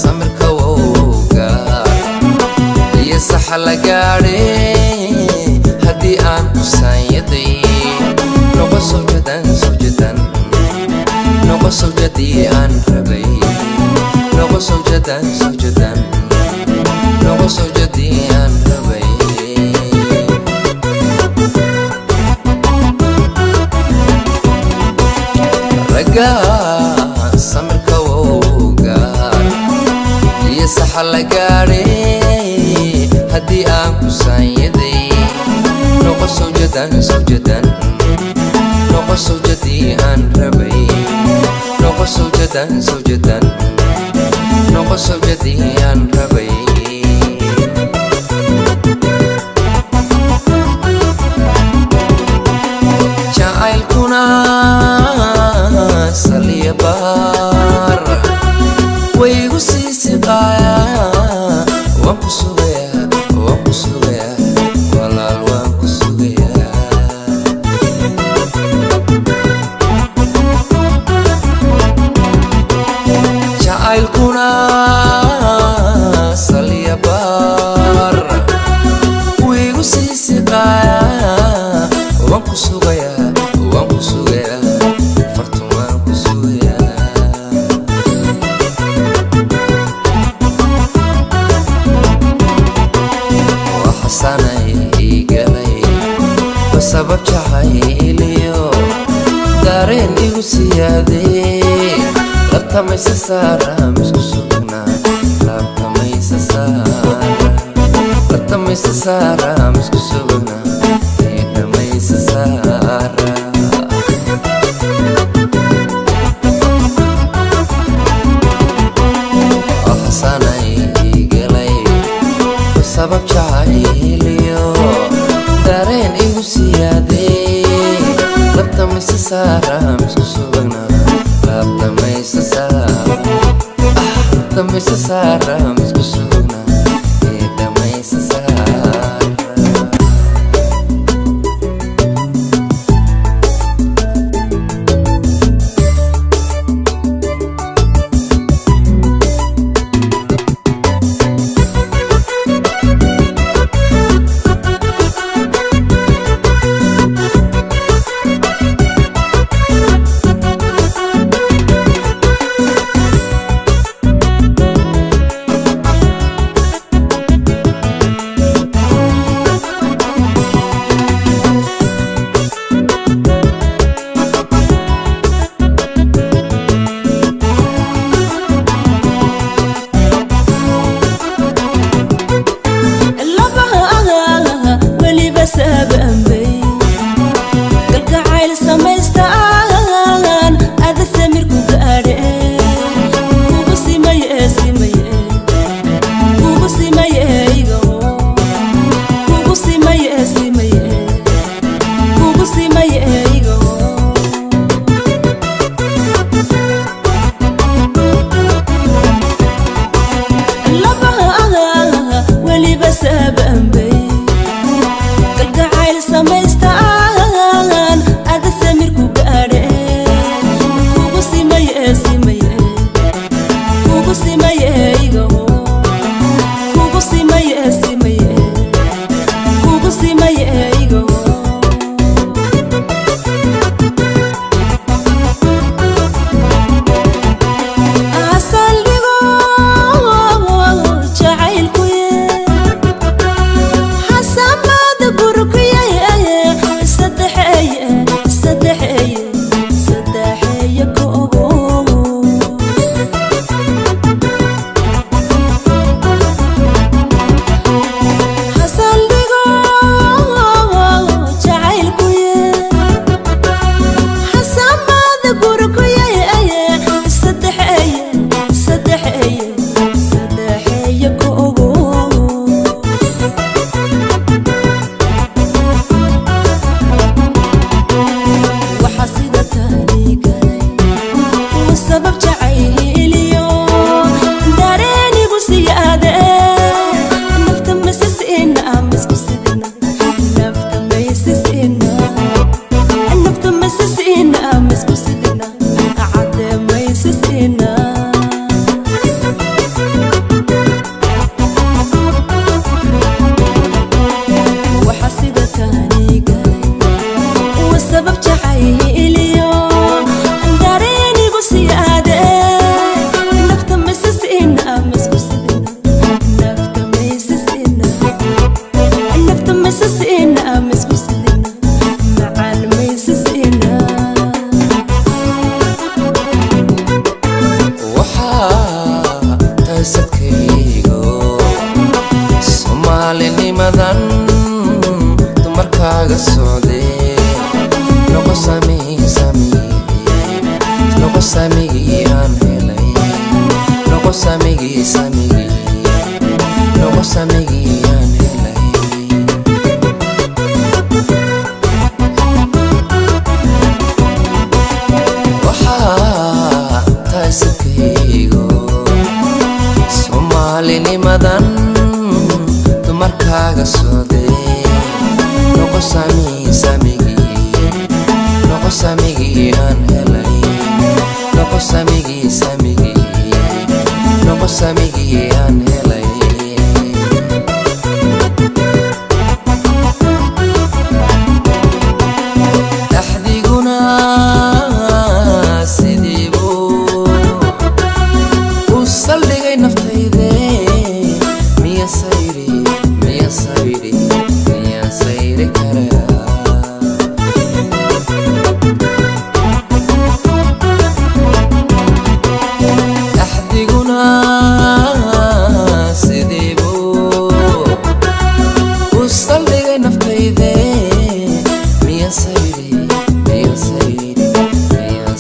samirka wowga iyo saxa la gaadhay haddii aan ku saanyaday noqo sawjadii aan rabay noqo sawjadii aan rabay raga samirka wowga iyo saxa la gaadhay haddii aan ku saanyaday noqo sawjadii aan rabay noqo sawjadii aan rabay jacaylkuna saliya baar waygu sii siqayaa waan ku sugayaa walaal waan ku sugayaa jacaylkuna saliya baar waygu sii siqayaa waan ku sugayaa fartun waan ku sugayaa waa xasanay igalay wasabab jacayliyo dareen igu siyaaday labtamaysa saara misku sugnaa labtamaysa saara misku sugnaa idhamaysa saara xasanay igalay sabab jacayliyo dareen igu siyaaday labtamaysa saara misku sugnaa labtamaysa saara misku sugnaa idhamaysa saara kaaga sooday noqo samigii aan helay noqo samigii aan helay axdiguna sidiibuu u saldhigay naftayde miya sayri karaa axdiguna sidiibuu u saldhigay naftayde miya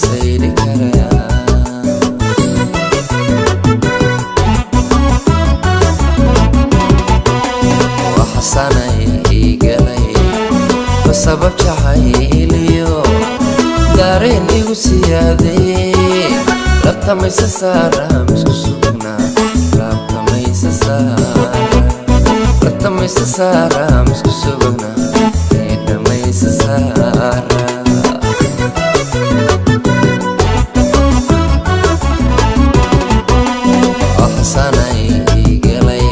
sayri karaa waxasanay igalay basabab jacayliyo dareen igu siyaaday labtamaysa saara misku sugnaa labtamaysa saara misku sugnaa dhamaysa saara waxasanay igalay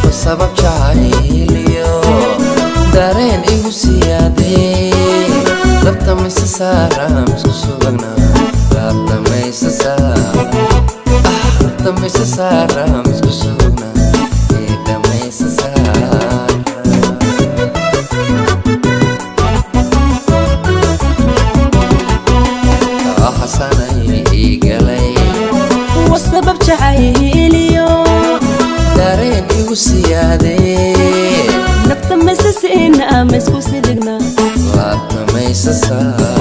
basabab jacayliyo dareen igu siyaaday labtamaysa saara misku sugnaa labtamaysa saara misku sugnaa dhamaysa saara waxasanay igalay wasabab jacayliyo dareen igu siyaaday labtamaysa siina misku sidigna labtamaysa saara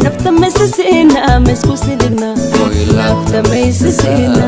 labtamaysa siina misku sidigna oy labtamaysa siina